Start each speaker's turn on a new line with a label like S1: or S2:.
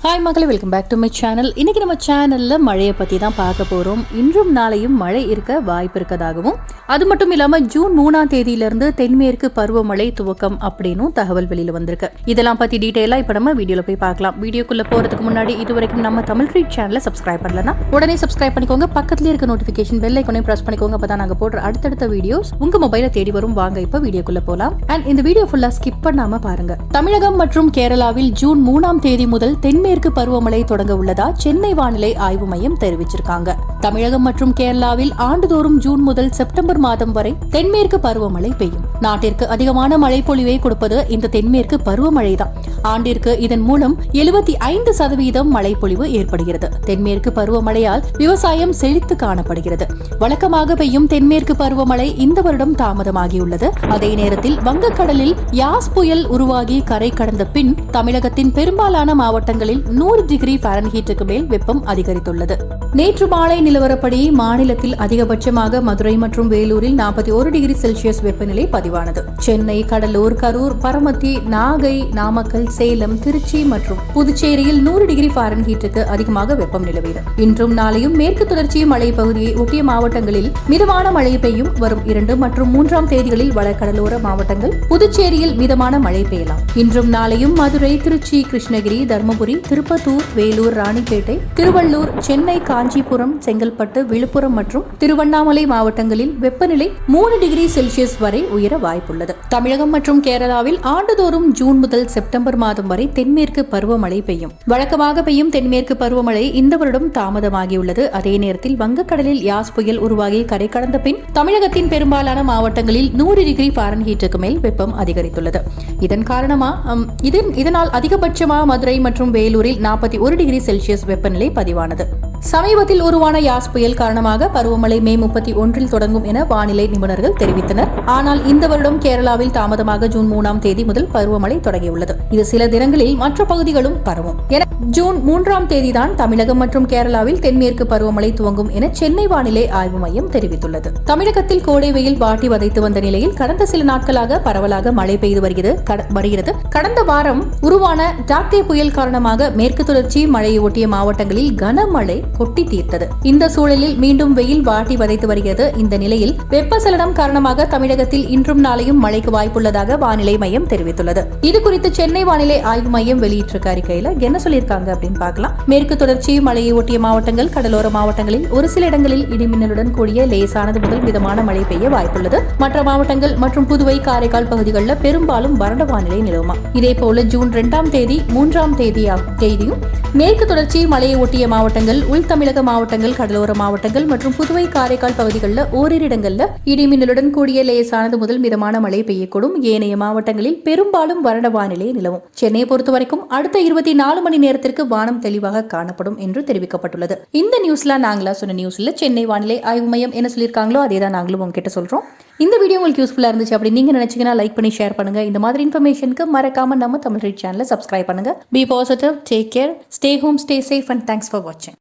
S1: Hi மக்களே, welcome back to my channel. இன்னைக்கு நம்ம சேனல்ல மழையை பத்தி தான் பார்க்க போறோம். இன்றும் நாளையும் மழை இருக்க வாய்ப்பு இருக்கதாகவும், அது மட்டும் இல்லாம ஜூன் 3ஆம் தேதியிலிருந்து தென்மேற்கு பருவமழை துவக்கம் அப்படின்னு தகவல் வெளியில வந்திருக்கு. இதெல்லாம் பத்தி டீடைலா இப்ப நம்ம வீடியோல போய் பார்க்கலாம். வீடியோக்குள்ள போறதுக்கு முன்னாடி இதுவரைக்கும் நம்ம தமிழ் ட்ரீட் சேனலை சப்ஸ்கிரைப் பண்ணலன்னா உடனே சப்ஸ்கிரைப் பண்ணிக்கோங்க. பக்கத்துல இருக்க நோட்டிபிகேஷன் பெல் ஐகானையும் பிரஸ் பண்ணிக்கோங்க. அப்பதான் நாங்க போடுற அடுத்தடுத்த வீடியோஸ் உங்க மொபைல தேடி வரும். வாங்க இப்ப வீடியோக்குள்ள போலாம். அண்ட் இந்த வீடியோ ஃபுல்லா ஸ்கிப் பண்ணாம பாருங்க. தமிழகம் மற்றும் கேரளாவில் ஜூன் 3ஆம் தேதி முதல் தென்மேற்கு பருவமழை தொடங்க உள்ளதா சென்னை வானிலை ஆய்வு மையம் தெரிவிச்சிருக்காங்க. தமிழகம் மற்றும் கேரளாவில் ஆண்டுதோறும் ஜூன் முதல் செப்டம்பர் மாதம் வரை தென்மேற்கு பருவமழை பெய்யும். நாட்டிற்கு அதிகமான மழை பொழிவை கொடுப்பது இந்த தென்மேற்கு பருவமழை தான். ஆண்டிற்கு இதன் மூலம் 75% மழை பொழிவு ஏற்படுகிறது. தென்மேற்கு பருவமழையால் விவசாயம் செழித்து காணப்படுகிறது. வழக்கமாக பெய்யும் தென்மேற்கு பருவமழை இந்த வருடம் தாமதமாகியுள்ளது. அதே நேரத்தில் வங்கக்கடலில் யாஸ் புயல் உருவாகி கரை கடந்த பின் தமிழகத்தின் பெரும்பாலான மாவட்டங்களில் 100 டிகிரி ஃபாரன்ஹீட்டுக்கு மேல் வெப்பம் அதிகரித்துள்ளது. நேற்று மாலை நிலவரப்படி மாநிலத்தில் அதிகபட்சமாக மதுரை மற்றும் வேலூரில் 41 டிகிரி செல்சியஸ் வெப்பநிலை பதிவானது. சென்னை, கடலூர், கரூர், பரமத்தி, நாகை, நாமக்கல், சேலம், திருச்சி மற்றும் புதுச்சேரியில் 100 டிகிரி ஃபாரன்ஹீட்டுக்கு அதிகமாக வெப்பம் நிலவியது. இன்றும் நாளையும் மேற்கு தொடர்ச்சி மலை பகுதியை ஒட்டிய மாவட்டங்களில் மிதமான மழை பெய்யும். வரும் 2 மற்றும் 3ஆம் தேதிகளில் வடகடலோர மாவட்டங்கள் புதுச்சேரியில் மிதமான மழை பெய்யலாம். இன்றும் நாளையும் மதுரை, திருச்சி, கிருஷ்ணகிரி, தர்மபுரி, திருப்பத்தூர், வேலூர், ராணிப்பேட்டை, திருவள்ளூர், சென்னை, காஞ்சிபுரம், செங்கல்பட்டு, விழுப்புரம் மற்றும் திருவண்ணாமலை மாவட்டங்களில் வெப்பநிலை 3 டிகிரி செல்சியஸ் வரை உயர வாய்ப்புள்ளது. தமிழகம் மற்றும் கேரளாவில் ஆண்டுதோறும் ஜூன் முதல் செப்டம்பர் மாதம் வரை தென்மேற்கு பருவமழை பெய்யும். வழக்கமாக பெய்யும் தென்மேற்கு பருவமழை இந்த வருடம் தாமதமாகியுள்ளது. அதே நேரத்தில் வங்கக்கடலில் யாஸ் புயல் உருவாகி கரை கடந்த பின் தமிழகத்தின் பெரும்பாலான மாவட்டங்களில் 100 டிகிரி ஃபாரன்ஹீட்டுக்கு மேல் வெப்பம் அதிகரித்துள்ளது. இதனால் அதிகபட்சமாக மதுரை மற்றும் வேலூரில் 41 டிகிரி செல்சியஸ் வெப்பநிலை பதிவானது. சமீபத்தில் உருவான யாஸ் புயல் காரணமாக பருவமழை மே 31 தொடங்கும் என வானிலை நிபுணர்கள் தெரிவித்தனர். ஆனால் இந்த வருடம் கேரளாவில் தாமதமாக ஜூன் 3ஆம் தேதி முதல் பருவமழை தொடங்கியுள்ளது. இது சில தினங்களில் மற்ற பகுதிகளும் பரவும் என ஜூன் 3ஆம் தேதிதான் தமிழகம் மற்றும் கேரளாவில் தென்மேற்கு பருவமழை துவங்கும் என சென்னை வானிலை ஆய்வு மையம் தெரிவித்துள்ளது. தமிழகத்தில் கோடை வெயில் வாட்டி வதைத்து வந்த நிலையில் கடந்த சில நாட்களாக பரவலாக மழை பெய்து வருகிறது. கடந்த வாரம் உருவான டாக்டே புயல் காரணமாக மேற்கு தொடர்ச்சி மழையை ஒட்டிய மாவட்டங்களில் கனமழை கொட்டி தீர்த்தது. இந்த சூழலில் மீண்டும் வெயில் வாட்டி வதைத்து வருகிறது. இந்த நிலையில் வெப்பசலனம் காரணமாக தமிழகத்தில் இன்றும் நாளையும் மழைக்கு வாய்ப்புள்ளதாக வானிலை மையம் தெரிவித்துள்ளது. இது குறித்து சென்னை வானிலை ஆய்வு மையம் வெளியிட்டிருக்க அறிக்கையில என்ன சொல்லியிருக்காங்க அப்படின்னு பார்க்கலாம். மேற்கு தொடர்ச்சி மழையை ஒட்டிய மாவட்டங்கள், கடலோர மாவட்டங்களில் ஒரு சில இடங்களில் இடிமின்னலுடன் கூடிய லேசானது முதல் மிதமான மழை பெய்ய வாய்ப்புள்ளது. மற்ற மாவட்டங்கள் மற்றும் புதுவை, காரைக்கால் பகுதிகளில் பெரும்பாலும் வறண்ட வானிலை நிலவுமா. இதேபோல ஜூன் 2ஆம் தேதி 3ஆம் தேதியும் மேற்கு தொடர்ச்சி மழையை ஒட்டிய மாவட்டங்கள், உள் தமிழக மாவட்டங்கள், கடலோர மாவட்டங்கள் மற்றும் புதுவை, காரைக்கால் பகுதிகளில் ஓரிரு இடங்களில் இடிமின்னலுடன் கூடிய லேசானது முதல் மிதமான மழை பெய்யக்கூடும். ஏனைய மாவட்டங்களில் பெரும்பாலும் வறண்ட வானிலை நிலவும். சென்னையை பொறுத்தவரைக்கும் அடுத்த 24 மணி நேரத்திற்கு வானம் தெளிவாக காணப்படும் என்று தெரிவிக்கப்பட்டுள்ளது. இந்த நியூஸ்ல நாங்களா சொன்ன நியூஸ்ல சென்னை வானிலை ஆய்வு மையம் என்ன சொல்லியிருக்காங்களோ அதே தான் நாங்களும் உங்ககிட்ட சொல்றோம். இந்த வீடியோ உங்களுக்கு யூஸ்ஃபுல்லா இருந்துச்சு அப்படி நீங்க நினைச்சீங்கன்னா லைக் பண்ணி ஷேர் பண்ணுங்க. இந்த மாதிரி இன்ஃபர்மேஷனுக்கு மறக்காம நம்ம தமிழ் ரீட் சேனலை சப்ஸ்கிரைப் பண்ணுங்க. Be positive, take care, stay home, stay safe and thanks for வாட்சிங்.